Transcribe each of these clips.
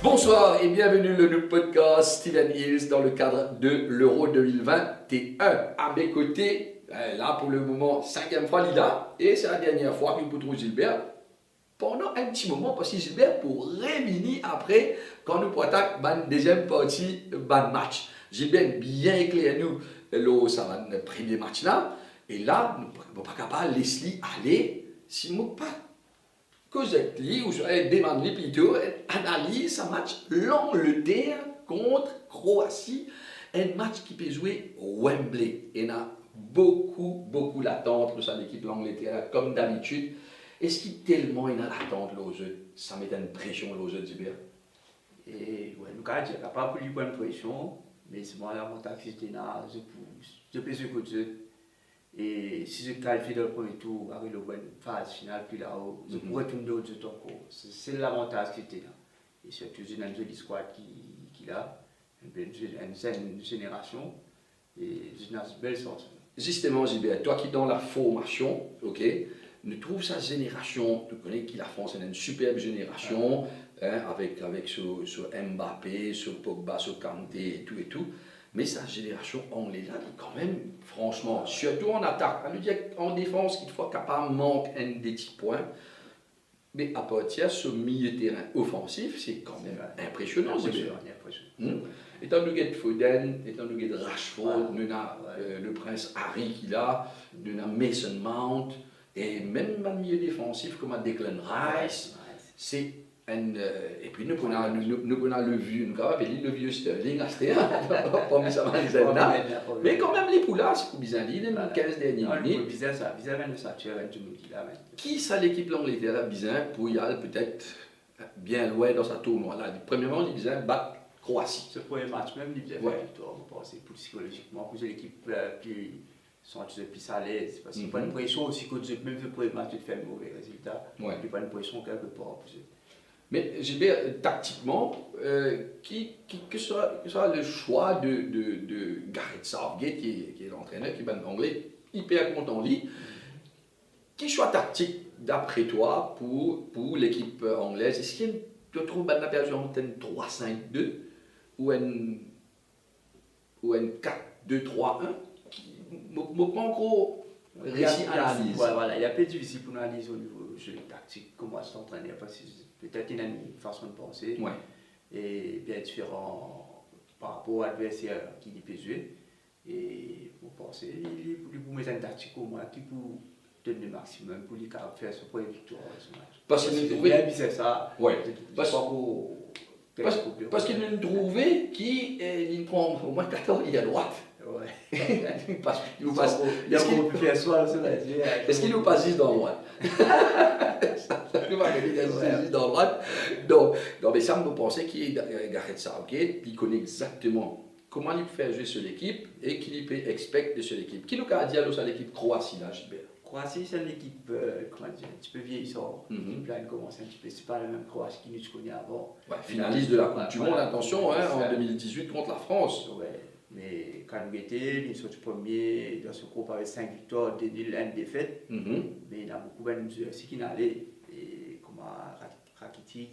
Bonsoir et bienvenue le nouveau podcast Steven Hills dans le cadre de l'Euro 2021. À mes côtés, là pour le moment, 5e fois Lila et c'est la dernière fois que vous trouve Gilbert pendant un petit moment parce que Gilbert pour revenir après quand nous attaquer la deuxième partie de match. Gilbert bien éclairé nous là ça va le premier match là et là nous ne pouvons pas capable laisser aller si nous pas correctly, ou je demande plutôt, analyse un match l'Angleterre contre Croatie, un match qui peut jouer Wembley. Il y a beaucoup d'attente pour l'équipe de l'Angleterre, comme d'habitude. Est-ce qu'il y a tellement d'attente aux jeux? Ça met une pression aux jeux d'Hubert. Et ouais, nous avons capable de lui prendre pression, mais c'est moi l'avantage que j'étais là, je peux jouer contre eux. Et si je qualifie dans le premier tour, avec la bonne phase finale, puis là-haut, je pourrais tourner d'autres jeux encore. C'est l'avantage que j'étais là. Et surtout, j'ai une jolie squad qui a, une génération, et j'ai une belle sorte. Justement, Gilbert, toi qui es dans la formation, ok, nous trouve sa génération, tu connais que la France est une superbe génération, avec sur Mbappé, sur Pogba, sur Kanté et tout. Mais sa génération anglaise, là, quand même, franchement, surtout en attaque, on nous dit en défense qu'il faut capable manque un des petits points. Mais à partir de ce milieu terrain offensif, c'est quand même impressionnant. Étant donné que Foden, étant donné que Rashford, nous avons le prince Harry qui a, nous avons Mason Mount, et même dans le milieu défensif comme Declan Rice, c'est et puis nous avons le vieux, nous avons le vieux Sterling, mais quand même les poulas, c'est bien dit, les 15 dernières minutes. Qui ça l'équipe de l'Angleterre a besoin pour y aller peut-être bien loin dans sa tournoi là? Premièrement, il a besoin de battre Croatie. Ce premier match même, il a fait victoire, vous pensez, pour psychologiquement, pour l'équipe qui sont plus à l'aise. Parce qu'il n'y a pas de pression aussi que même le premier match, tu fais un mauvais résultat. Il n'y a pas de pression quelque part. Mais Gilbert, tactiquement, que soit le choix de Gareth Southgate, qui est l'entraîneur, qui est anglais, hyper content lui, quel choix tactique d'après toi pour l'équipe anglaise? Est-ce qu'il y a tu trouves la version 3-5-2 ou une 4-2-3-1 qui pas encore réussi à analyser? Voilà, il y a peu de difficile pour analyser au niveau jeu tactique, comment se entraîner, parce que peut-être il y a une façon de penser et bien différent par rapport à l'adversaire qui peut jouer. Et pour penser, il peut mettre une tactique au moins qui peut donner le maximum pour lui faire son premier victoire ce match. Parce c'est ça. Parce qu'il nous trouvait qu'il prend au moins 14 à droite. Ouais. Parce qu'il nous passe. Est-ce qu'il nous passe 10 dans droite? Il va gagner 10 dans droite. Donc, mais ça me pensait qu'il est Gareth Southgate, il connaît exactement comment il peut faire jouer sur l'équipe et qu'il peut expecter de sur l'équipe. Qui nous a dit alors sur l'équipe Croatie là, Gilbert? Croatie, c'est une équipe un petit peu vieillissante. Là, elle commence un petit peu, c'est pas la même Croatie qui nous connaît avant. Finaliste de la Coupe du Monde, attention, en 2018 contre la France. Ouais, mais quand nous étions, ils sont premiers dans ce groupe avec 5 victoires, 2 nuls, 1 défaite. Mais il y a beaucoup de mesures aussi qui n'allaient, comme Rakitic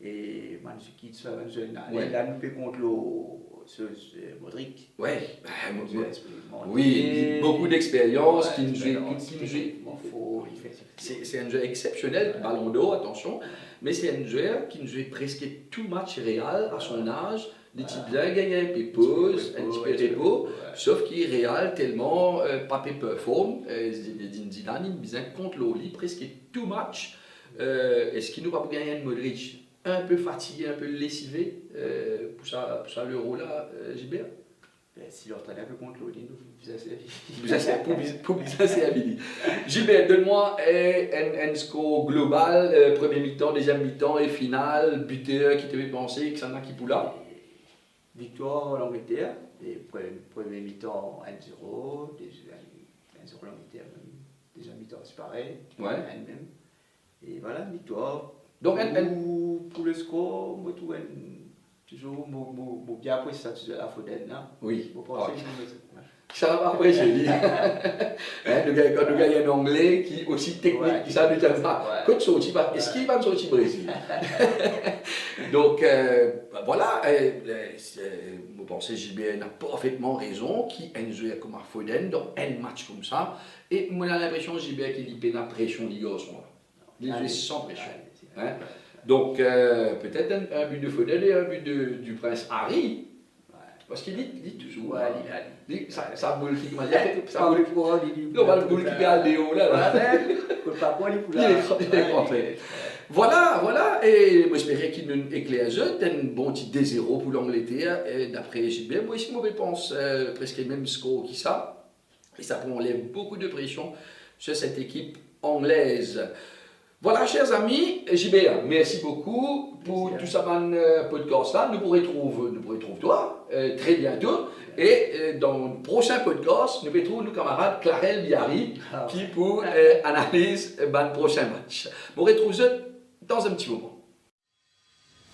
et Mandzukic, là, nous peut contre Modric. Oui, beaucoup d'expérience, qui nous joue. C'est un jeu exceptionnel, ballon d'or, attention, mais c'est un joueur qui nous joue presque tout match réel à son âge. Les types bien gagner un peu pause, un petit peu repos, sauf qu'il est réel tellement pas performe. Zidane, il besoin contre l'Oli presque tout match. Est-ce qu'il nous va gagner un Modric? Un peu fatigué, un peu lessivé pour ça l'euro là, Gilbert? Si l'entraîneur peut contre l'Oli, nous pour bien servir. Gilbert, donne-moi un score global, premier mi-temps, deuxième mi-temps et finale, buteur qui te fait penser que ça n'a qui pour là. Victoire l'Angleterre, et premier mi-temps 1-0, 1-0 l'Angleterre, deuxième mi-temps c'est pareil, 1 même. Et voilà, victoire. Donc, pour le score, moi, toujours bien apprécié ça de la Foden. Oui. Ça va après, j'ai dit. Quand nous gagnons un anglais qui est aussi technique, Ouais. qui ça ne tient pas. Ouais. Quand sorti, est-ce qu'il va sortir Brésil? Donc, voilà, vous pensez, JBN a parfaitement raison, qui a joué comme un Foden dans un match comme ça. Et moi, j'ai l'impression que JBN qui a la pression du garçon. Il joue sans pression. Hein? Donc, peut-être un but de Foden et un but du prince Harry. Parce qu'il dit toujours. Ouais, il dit. Ça boule qui m'a dit. Ça Pas boule. le poids, il dit. Non, le boule qui a des hauts là. Pas quoi, Il est rentré. Voilà, et moi j'espérais qu'il nous éclaire un bon petit D0 pour l'Angleterre, d'après JB. Moi aussi, je pense presque le même score qui ça. Et ça enlève beaucoup de pression sur cette équipe anglaise. Voilà, chers amis, JB, merci beaucoup pour tout ça, podcast là. Nous pourrons trouver toi très bientôt. Et dans le prochain podcast, nous retrouvons nos camarades Clarel Biarri qui pour analyse le prochain match. Nous retrouvons dans un petit moment.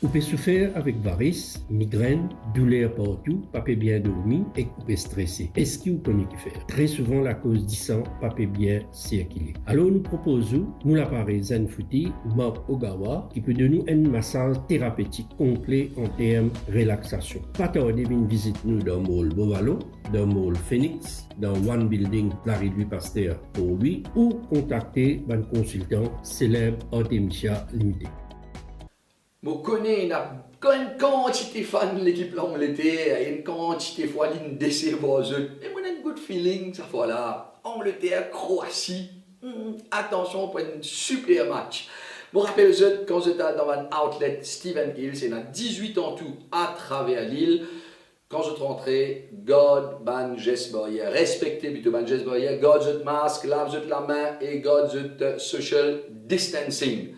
Vous pouvez souffrir avec varices, migraines, douleurs partout, pas bien dormi et vous pouvez stresser. Est-ce que vous connaissez qui faire? Très souvent, la cause du sang, pas bien circuler. Alors, nous proposons, nous l'appareil Zenfooty, Mark Ogawa, qui peut donner un massage thérapeutique complet en termes de relaxation. Pas tarder, une visite nous dans le mall Bovalo, dans le mall Phoenix, dans One Building, Larry Louis Pasteur pour lui, ou contacter un consultant célèbre Artemisia Limited. Je connais une quantité de fans de l'équipe l'Angleterre, une quantité de fois l'une décevoir eux. Et moi, j'ai un good feeling, ça fois là. Angleterre, Croatie, attention pour un super match. Je me rappelle quand j'étais dans un outlet Stephen Hill, c'est dans 18 ans tout à travers l'île. Quand je suis rentré, God, ban geste barrière, respectez plutôt ban geste barrière, God, the masque, lave la main et God, the social distancing.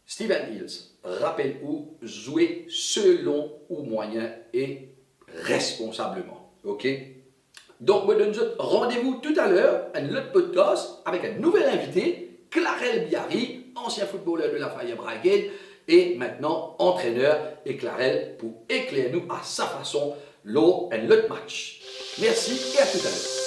Stephen Hills. Rappelle-vous, jouer selon ou moyen et responsablement. Ok? Donc, je donne rendez-vous tout à l'heure à un autre podcast avec un nouvel invité, Clarel Biarri, ancien footballeur de la Fire Brigade et maintenant entraîneur. Et Clarel pour éclairer nous à sa façon l'autre match. Merci et à tout à l'heure.